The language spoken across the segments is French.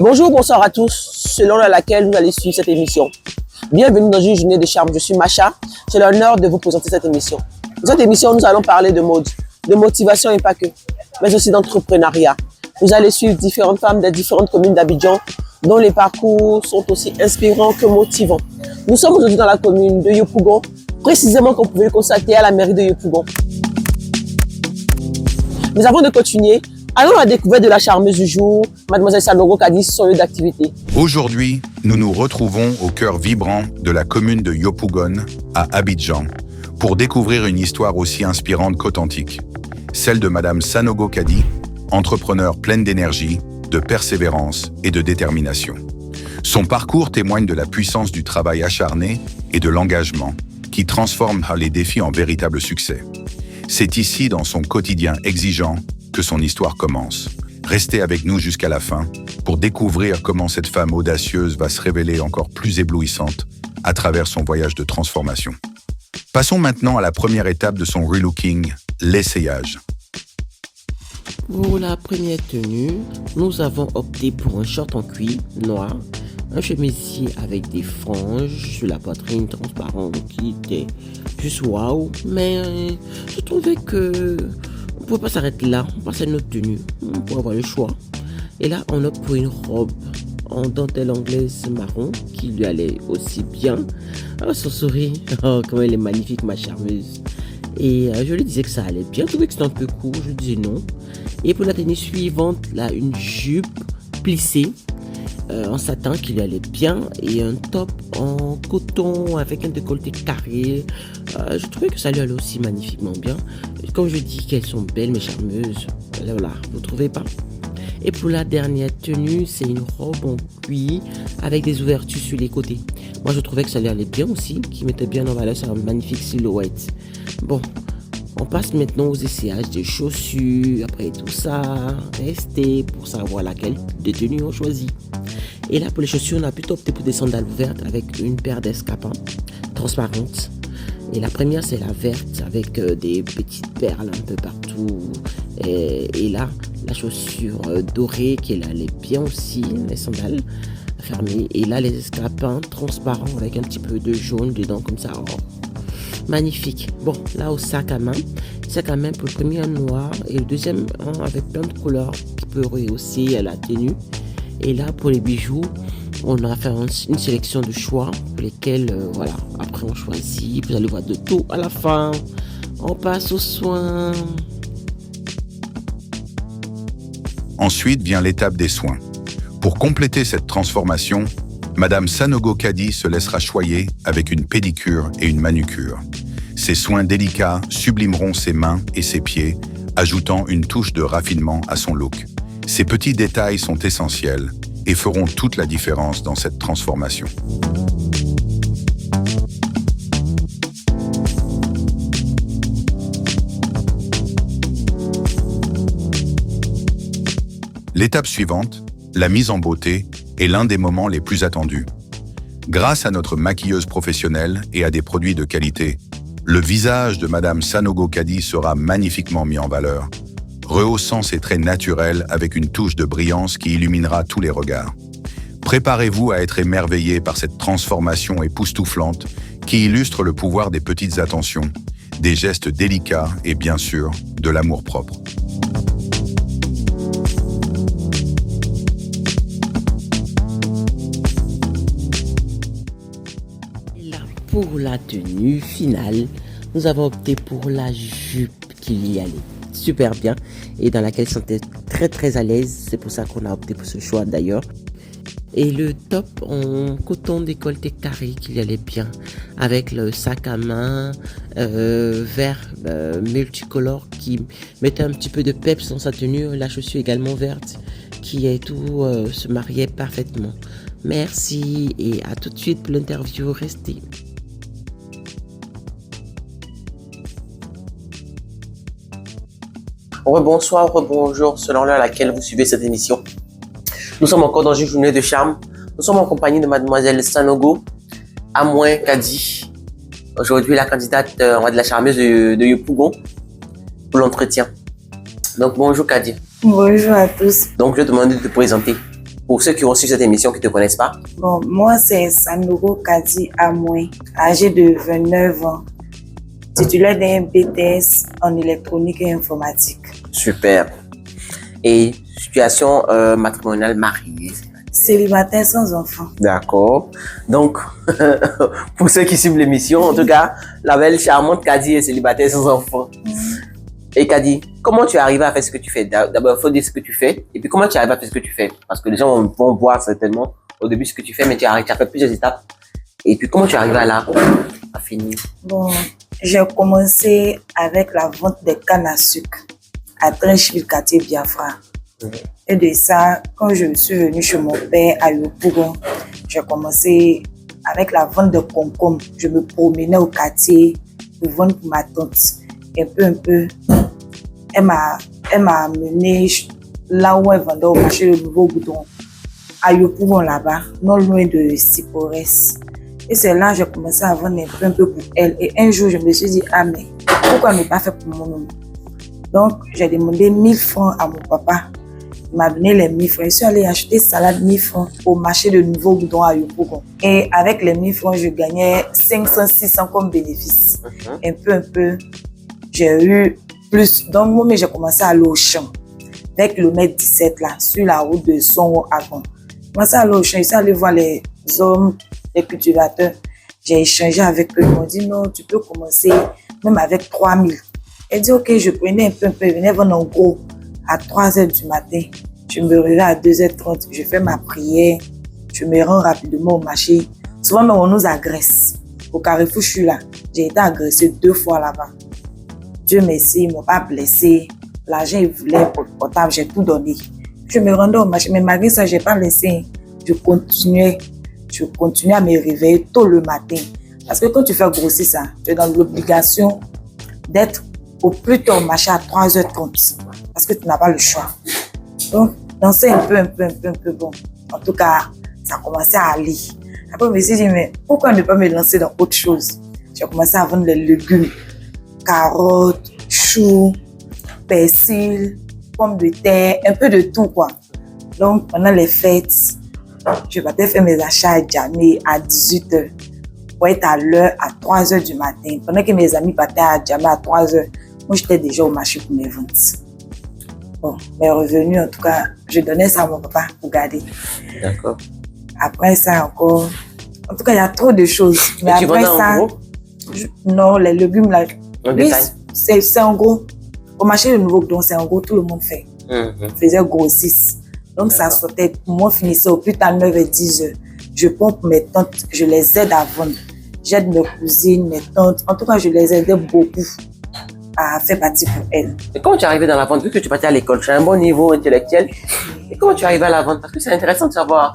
Bonjour, bonsoir à tous, selon laquelle vous allez suivre cette émission. Bienvenue dans une journée de charme, je suis Macha, j'ai l'honneur de vous présenter cette émission. Dans cette émission, nous allons parler de mode, de motivation et pas que, mais aussi d'entrepreneuriat. Vous allez suivre différentes femmes des différentes communes d'Abidjan, dont les parcours sont aussi inspirants que motivants. Nous sommes aujourd'hui dans la commune de Yopougon, précisément comme vous pouvez le constater à la mairie de Yopougon. Mais avant de continuer, allons à la découverte de la charmeuse du jour, Mademoiselle Sanogo Kadi, son lieu d'activité. Aujourd'hui, nous nous retrouvons au cœur vibrant de la commune de Yopougon, à Abidjan, pour découvrir une histoire aussi inspirante qu'authentique. Celle de Madame Sanogo Kadi, entrepreneur pleine d'énergie, de persévérance et de détermination. Son parcours témoigne de la puissance du travail acharné et de l'engagement, qui transforme les défis en véritable succès. C'est ici, dans son quotidien exigeant, que son histoire commence. Restez avec nous jusqu'à la fin pour découvrir comment cette femme audacieuse va se révéler encore plus éblouissante à travers son voyage de transformation. Passons maintenant à la première étape de son relooking, l'essayage. Pour la première tenue, nous avons opté pour un short en cuir noir, un chemisier avec des franges sur la poitrine transparente qui était juste waouh, mais je trouvais que on ne pouvait pas s'arrêter là, on passait à une autre tenue, on pourrait avoir le choix. Et là, on opte pour une robe en dentelle anglaise marron qui lui allait aussi bien. Oh, son sourire, oh, comment elle est magnifique, ma charmeuse. Et je lui disais que ça allait bien, je trouvais que c'était un peu court, je lui disais non. Et pour la tenue suivante, là, une jupe plissée en satin qui lui allait bien et un top en coton avec un décolleté carré. Je trouvais que ça lui allait aussi magnifiquement bien. Comme je dis qu'elles sont belles mais charmeuses, voilà, vous trouvez pas? Et pour la dernière tenue, c'est une robe en cuir avec des ouvertures sur les côtés. Moi, je trouvais que ça lui allait bien aussi, qui mettait bien en valeur sa magnifique silhouette. Bon, on passe maintenant aux essayages des chaussures, après tout ça, restez pour savoir laquelle des tenues on choisit. Et là, pour les chaussures, on a plutôt opté pour des sandales vertes avec une paire d'escarpins transparentes. Et la première, c'est la verte avec des petites perles un peu partout. Et là, la chaussure dorée qui allait bien aussi, les sandales fermées. Et là, les escarpins transparents avec un petit peu de jaune dedans comme ça. Oh, magnifique. Bon, là, au sac à main pour le premier en noir et le deuxième avec plein de couleurs qui peut rehausser la tenue. Et là, pour les bijoux, on a fait une sélection de choix pour lesquels, voilà, après on choisit, vous allez voir de tout à la fin. On passe aux soins. Ensuite vient l'étape des soins. Pour compléter cette transformation, Madame Sanogo Kadi se laissera choyer avec une pédicure et une manucure. Ces soins délicats sublimeront ses mains et ses pieds, ajoutant une touche de raffinement à son look. Ces petits détails sont essentiels et feront toute la différence dans cette transformation. L'étape suivante, la mise en beauté, est l'un des moments les plus attendus. Grâce à notre maquilleuse professionnelle et à des produits de qualité, le visage de Madame Sanogo Kadi sera magnifiquement mis en valeur, rehaussant ses traits naturels avec une touche de brillance qui illuminera tous les regards. Préparez-vous à être émerveillé par cette transformation époustouflante qui illustre le pouvoir des petites attentions, des gestes délicats et bien sûr, de l'amour-propre. Pour la tenue finale, nous avons opté pour la jupe qui y allait super bien et dans laquelle je sentais très très à l'aise. C'est pour ça qu'on a opté pour ce choix d'ailleurs. Et le top en coton décolleté carré qui y allait bien avec le sac à main vert multicolore qui mettait un petit peu de peps dans sa tenue. La chaussure également verte qui est tout se mariait parfaitement. Merci et à tout de suite pour l'interview. Restez. Rebonsoir, rebonjour, selon l'heure à laquelle vous suivez cette émission. Nous sommes encore dans une journée de charme. Nous sommes en compagnie de Mademoiselle Sanogo Kadi. Aujourd'hui, la candidate de la charmeuse de Yopougon pour l'entretien. Donc, bonjour Kadi. Bonjour à tous. Donc, je vais te demander de te présenter. Pour ceux qui ont suivi cette émission qui ne te connaissent pas. Bon, moi, c'est Sanogo Kadi Amoué, âgé de 29 ans, titulaire d'un BTS en électronique et informatique. Super. Et situation matrimoniale, mariée. Célibataire sans enfant. D'accord. Donc, pour ceux qui suivent l'émission, en tout cas, la belle charmante Kadi est célibataire sans enfant. Et Kadi, comment tu es arrivé à faire ce que tu fais? D'abord, il faut dire ce que tu fais. Et puis, comment tu arrives à faire ce que tu fais? Parce que les gens vont voir certainement au début ce que tu fais, mais tu as fait plusieurs étapes. Et puis, comment tu arrives à finir? Bon, j'ai commencé avec la vente des cannes à sucre à Trenchville, quartier Biafra. Et de ça, quand je suis venue chez mon père à Yopougon, j'ai commencé avec la vente de concombres. Je me promenais au quartier pour vendre pour ma tante. Un peu. Elle m'a amené là où elle vendait au marché le Nouveau Goudron, à Yopougon là-bas, non loin de Siporès. Et c'est là que j'ai commencé à vendre un peu pour elle. Et un jour, je me suis dit, ah mais pourquoi ne pas faire pour mon nom? Donc, j'ai demandé 1000 francs à mon papa. Il m'a donné les 1000 francs. Je suis allée acheter salade 1000 francs au marché de Nouveau Goudron à Yopougon. Et avec les 1000 francs, je gagnais 500, 600 comme bénéfice. Un peu. J'ai eu plus. Donc, moi, j'ai commencé à aller au champ. Vers kilomètre 17, là, sur la route de Songo avant. J'ai commencé à aller au champ. Je suis allée voir les hommes, les cultivateurs. J'ai échangé avec eux. Ils m'ont dit, non, tu peux commencer même avec 3000. Elle dit, ok, je prenais un peu. Je venais vendre en gros à 3h du matin. Je me réveille à 2h30. Je fais ma prière. Je me rends rapidement au marché. Souvent, même, on nous agresse. Au Carrefour, je suis là. J'ai été agressée 2 fois là-bas. Dieu merci, ils ne m'ont pas blessé. L'argent, ils voulaient pour le portable, j'ai tout donné. Je me rendais au marché, mais malgré ça, je n'ai pas laissé. Je continuais à me réveiller tôt le matin. Parce que quand tu fais grossir ça, tu es dans l'obligation d'être au plus tôt au marché à 3h30. Parce que tu n'as pas le choix. Donc, danser un peu bon. En tout cas, ça a commencé à aller. Après, je me suis dit, mais pourquoi ne pas me lancer dans autre chose? J'ai commencé à vendre les légumes. Carottes, choux, persil, pommes de terre, un peu de tout quoi. Donc pendant les fêtes, je partais faire mes achats à Djamé à 18h pour être à l'heure à 3h du matin. Pendant que mes amis partaient à Djamé à 3h, moi j'étais déjà au marché pour mes ventes. Bon, mes revenus en tout cas, je donnais ça à mon papa pour garder. D'accord. Après ça encore, en tout cas il y a trop de choses. Mais après ça, en gros? Non, les légumes là. Oui, c'est en gros. Au marché de Nouveau Goudron, c'est en gros, tout le monde fait. On faisait grossisse. Donc, ça sortait. Moi, finissait au plus tard 9h, 10h. Je pompe mes tantes, je les aide à vendre. J'aide mes cousines, mes tantes. En tout cas, je les aidais beaucoup à faire partie pour elles. Et comment tu es arrivé dans la vente? Vu que tu partais à l'école, tu as un bon niveau intellectuel. Et comment tu es arrivé à la vente? Parce que c'est intéressant de savoir.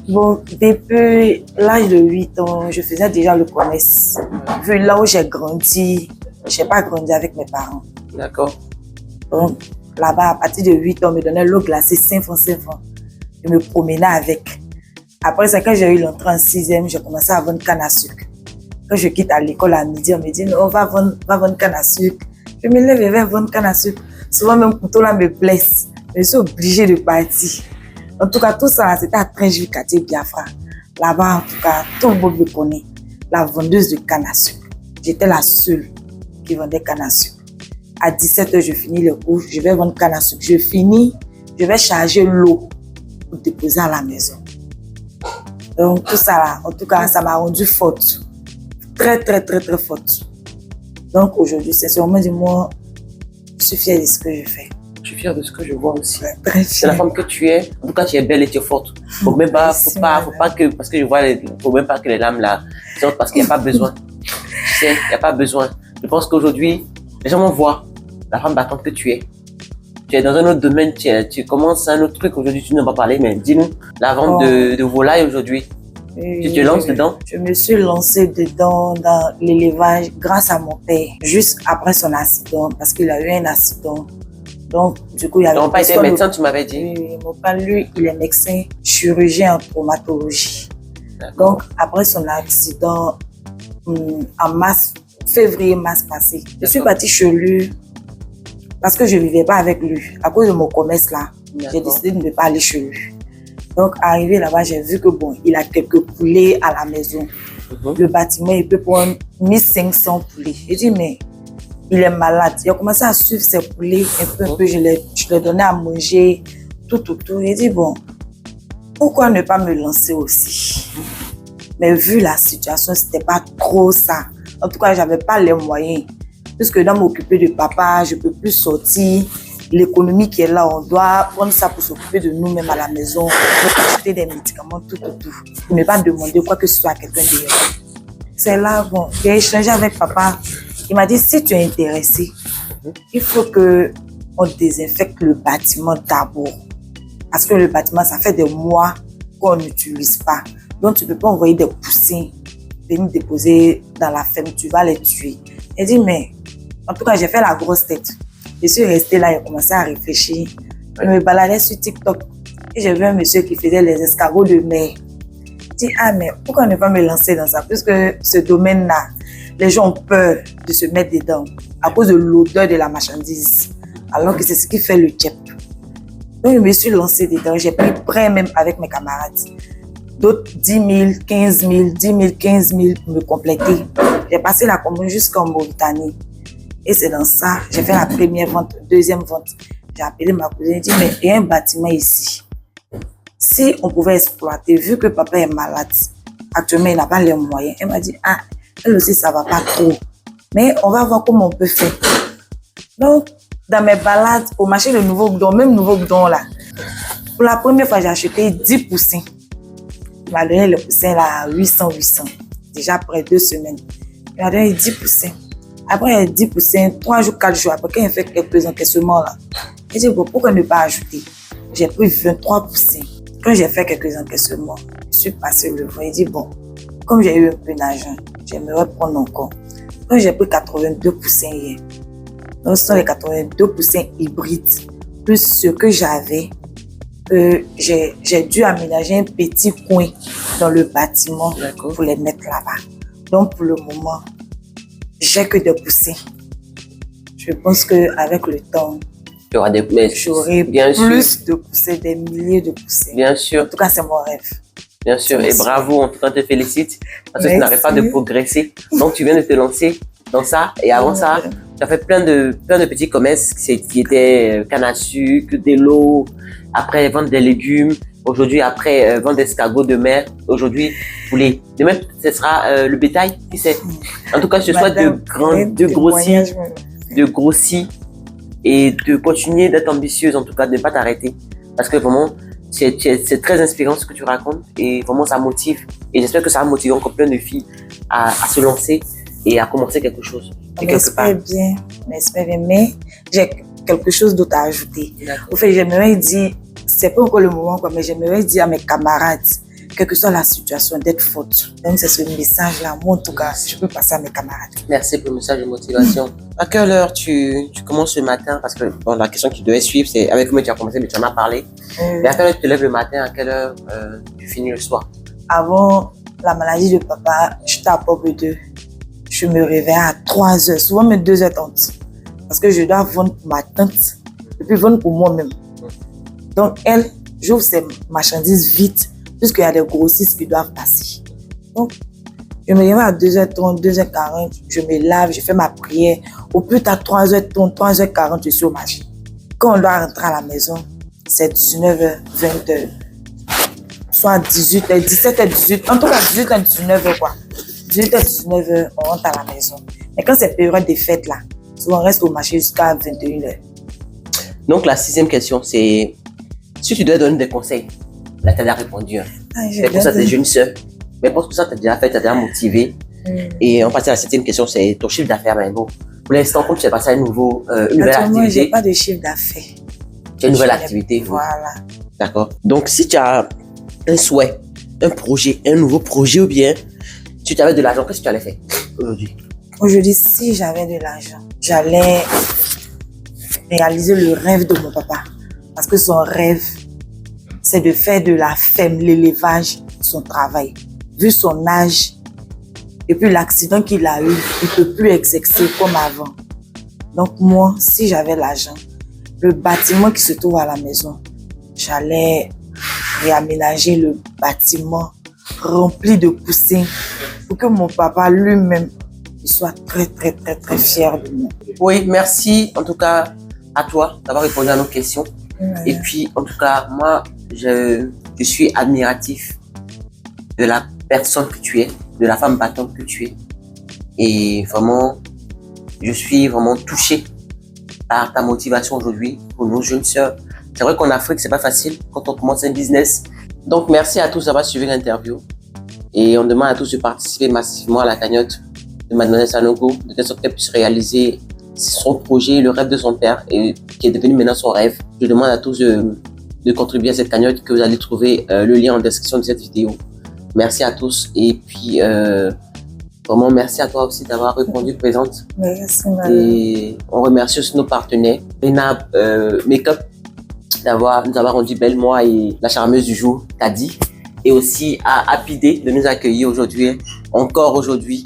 Bon, depuis l'âge de 8 ans, je faisais déjà le commerce. Vu là où j'ai grandi, je n'ai pas grandi avec mes parents. D'accord. Donc, là-bas, à partir de 8 ans, on me donnait l'eau glacée 5 francs. Je me promenais avec. Après ça, quand j'ai eu l'entrée en 6e, j'ai commencé à vendre canne à sucre. Quand je quitte à l'école à midi, on me dit, non, on va vendre canne à sucre. Je me lève et vais vendre canne à sucre. Souvent, même couteau là me blesse. Je suis obligée de partir. En tout cas, tout ça, c'était à Trenchville, quartier Biafra. Là-bas, en tout cas, tout le monde me connaît. La vendeuse de canne à sucre. J'étais la seule qui vendait canne à sucre. À 17h, je finis le cours, je vais vendre canne à sucre. Je finis, je vais charger l'eau pour déposer à la maison. Donc, tout ça là, en tout cas, ça m'a rendu forte. Très forte. Donc, aujourd'hui, c'est sûrement du moins, je suis fière de ce que je fais. Je suis fière de ce que je vois aussi. Très c'est la femme que tu es. En tout cas, tu es belle et tu es forte. Faut même pas, faut pas que, parce que je vois, faut même pas que les lames là sortent parce qu'il n'y a pas besoin. Tu sais, il n'y a pas besoin. Je pense qu'aujourd'hui, les gens vont voir la femme battante que tu es. Tu es dans un autre domaine, tu commences un autre truc aujourd'hui, tu ne vas pas parler, mais dis-nous, la vente de volailles aujourd'hui. Tu te lances dedans? Je me suis lancée dedans dans l'élevage grâce à mon père, juste après son accident, parce qu'il a eu un accident. Donc, du coup, il y avait... Ton père était médecin, tu m'avais dit? Oui, mon père, lui, il est médecin, chirurgien en traumatologie. Donc, après son accident, en février-mars passé, je suis partie chez lui parce que je ne vivais pas avec lui. À cause de mon commerce là, J'ai décidé de ne pas aller chez lui. Donc, arrivé là-bas, j'ai vu que bon, il a quelques poulets à la maison. Le bâtiment, il peut prendre 1500 poulets. J'ai dit, mais il est malade. Il a commencé à suivre ses poulets un peu. Je lui donnais à manger, tout. J'ai dit, bon, pourquoi ne pas me lancer aussi? Mais vu la situation, c'était pas trop ça. En tout cas, j'avais pas les moyens. Puisque je dois m'occuper de papa, je peux plus sortir. L'économie qui est là, on doit prendre ça pour s'occuper de nous-mêmes à la maison, pour acheter des médicaments, tout. Pour ne pas demander quoi que ce soit à quelqu'un d'autre. C'est là, bon, j'ai échangé avec papa. Il m'a dit, si tu es intéressé, il faut qu'on désinfecte le bâtiment d'abord. Parce que le bâtiment, ça fait des mois qu'on n'utilise pas. Donc, tu ne peux pas envoyer des poussins venir déposer dans la ferme, tu vas les tuer. Il dit, mais en tout cas, j'ai fait la grosse tête. Je suis restée là, j'ai commencé à réfléchir. Je me baladais sur TikTok et j'ai vu un monsieur qui faisait les escargots de mer. Je dis, ah, mais pourquoi ne pas me lancer dans ça? Puisque ce domaine-là, les gens ont peur de se mettre dedans à cause de l'odeur de la marchandise. Alors que c'est ce qui fait le tchèp. Donc, je me suis lancée dedans. J'ai pris prêt même avec mes camarades. D'autres 10 000, 15 000, 10 000, 15 000 pour me compléter. J'ai passé la commune jusqu'en Mauritanie. Et c'est dans ça, j'ai fait la première vente, deuxième vente. J'ai appelé ma cousine et dit, mais il y a un bâtiment ici. Si on pouvait exploiter, vu que papa est malade, actuellement il n'a pas les moyens. Elle m'a dit, ah, elle aussi ça va pas trop. Mais on va voir comment on peut faire. Donc, dans mes balades, au marché de Nouveau Goudon, même Nouveau Goudon là, pour la première fois, j'ai acheté 10 poussins. Il m'a donné le poussin là à 800. Déjà après 2 semaines. Il m'a donné 10 poussins. Après 10 poussins, 3 jours, 4 jours, après quand il fait quelques encaissements là, j'ai dit, bon, pourquoi ne pas ajouter? J'ai pris 23 poussins. Quand j'ai fait quelques encaissements, je suis passé le vent. Il dit, bon, comme j'ai eu un peu d'argent, j'aimerais prendre encore. Quand j'ai pris 82 poussins hier, donc ce sont les 82 poussins hybrides, plus ce que j'avais, j'ai dû aménager un petit coin dans le bâtiment pour les mettre là-bas. Donc pour le moment, j'ai que des poussins. Je pense qu'avec le temps, Il y aura des j'aurai plus de poussins, des milliers de poussins. Bien sûr. En tout cas, c'est mon rêve. Bien sûr. Et bravo, en tout cas, je te félicite. Parce que tu n'arrêtes pas de progresser. Donc, tu viens de te lancer dans ça. Et avant ça, tu as fait plein de petits commerces qui étaient canne à sucre, de l'eau, après vendre des légumes. Aujourd'hui, après vendre des escargots de mer. Aujourd'hui, poulet. Demain, ce sera le bétail, qui sait. En tout cas, je te souhaite de grossir et de continuer d'être ambitieuse, en tout cas, de ne pas t'arrêter. Parce que vraiment, c'est très inspirant ce que tu racontes et vraiment ça motive. Et j'espère que ça va motiver encore plein de filles à se lancer et à commencer quelque chose. J'espère bien, mais j'ai quelque chose d'autre à ajouter. Au fait, j'aimerais dire, c'est pas encore le moment, mais j'aimerais dire à mes camarades, quelle que soit la situation, d'être forte. Donc c'est ce message-là, moi en tout cas, je peux passer à mes camarades. Merci pour le message de motivation. À quelle heure tu commences le matin? Parce que bon, la question qui devait suivre, c'est avec moi tu as commencé, mais tu en as parlé. Mais à quelle heure tu te lèves le matin? À quelle heure tu finis le soir? Avant la maladie de papa, j'étais à Port 2. Je me réveillais à 3h, souvent même 2h30. Parce que je dois vendre pour ma tante et puis vendre pour moi-même. Donc elle, j'ouvre ses marchandises vite, puisqu'il y a des grossistes qui doivent passer. Donc, je me réveille à 2h30, 2h40, je me lave, je fais ma prière. Au plus tard, 3h30, 3h40, je suis au marché. Quand on doit rentrer à la maison, c'est 19h, 20h, soit 18h, 17h, 18h, en tout cas 18h, 19h quoi. 18h, 19h, on rentre à la maison. Mais quand c'est période des fêtes là, souvent on reste au marché jusqu'à 21h. Donc la 6e question, c'est si tu dois donner des conseils. Là, tu as déjà répondu. C'est pour ça tes jeunes sœurs. Mais pour tout ça, tu as déjà fait, tu as déjà motivé. Et on passe à la 7e question, c'est ton chiffre d'affaires, Maïbo. Pour l'instant, comme tu es passé à une nouvelle activité. Moi, je n'ai pas de chiffre d'affaires. Tu as une nouvelle activité. Voilà. D'accord. Donc, si tu as un souhait, un projet, un nouveau projet ou bien si tu avais de l'argent, qu'est-ce que tu allais faire aujourd'hui? Aujourd'hui, si j'avais de l'argent, j'allais réaliser le rêve de mon papa. Parce que son rêve, c'est de faire de la ferme, l'élevage, son travail. Vu son âge et puis l'accident qu'il a eu, il ne peut plus exercer comme avant. Donc moi, si j'avais l'argent, le bâtiment qui se trouve à la maison, j'allais réaménager le bâtiment rempli de poussins pour que mon papa lui-même il soit très, très, très, très fier de moi. Oui, merci en tout cas à toi d'avoir répondu à nos questions. Et puis, en tout cas, moi, je suis admiratif de la personne que tu es, de la femme battante que tu es. Et vraiment, je suis vraiment touché par ta motivation aujourd'hui pour nos jeunes sœurs. C'est vrai qu'en Afrique, c'est pas facile quand on commence un business. Donc, merci à tous d'avoir suivi l'interview. Et on demande à tous de participer massivement à la cagnotte de Mademoiselle Sanogo, de telle sorte qu'elle puisse réaliser son projet, le rêve de son père, et qui est devenu maintenant son rêve. Je demande à tous de contribuer à cette cagnotte, que vous allez trouver le lien en description de cette vidéo. Merci à tous. Et puis, vraiment, merci à toi aussi d'avoir répondu présente. Merci, et on remercie aussi nos partenaires, Rena Makeup, nous avoir rendu belle, moi et la charmeuse du jour, Kadi. Et aussi à Happy de nous accueillir aujourd'hui, encore aujourd'hui.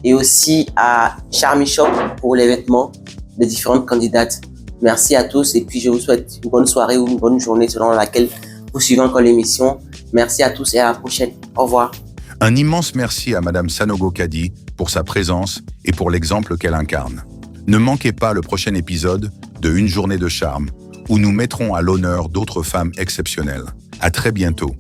Et aussi à Charmy Shop pour les vêtements des différentes candidates. Merci à tous et puis je vous souhaite une bonne soirée ou une bonne journée selon laquelle vous suivez encore l'émission. Merci à tous et à la prochaine. Au revoir. Un immense merci à Madame Sanogo Kadi pour sa présence et pour l'exemple qu'elle incarne. Ne manquez pas le prochain épisode de Une journée de charme où nous mettrons à l'honneur d'autres femmes exceptionnelles. À très bientôt.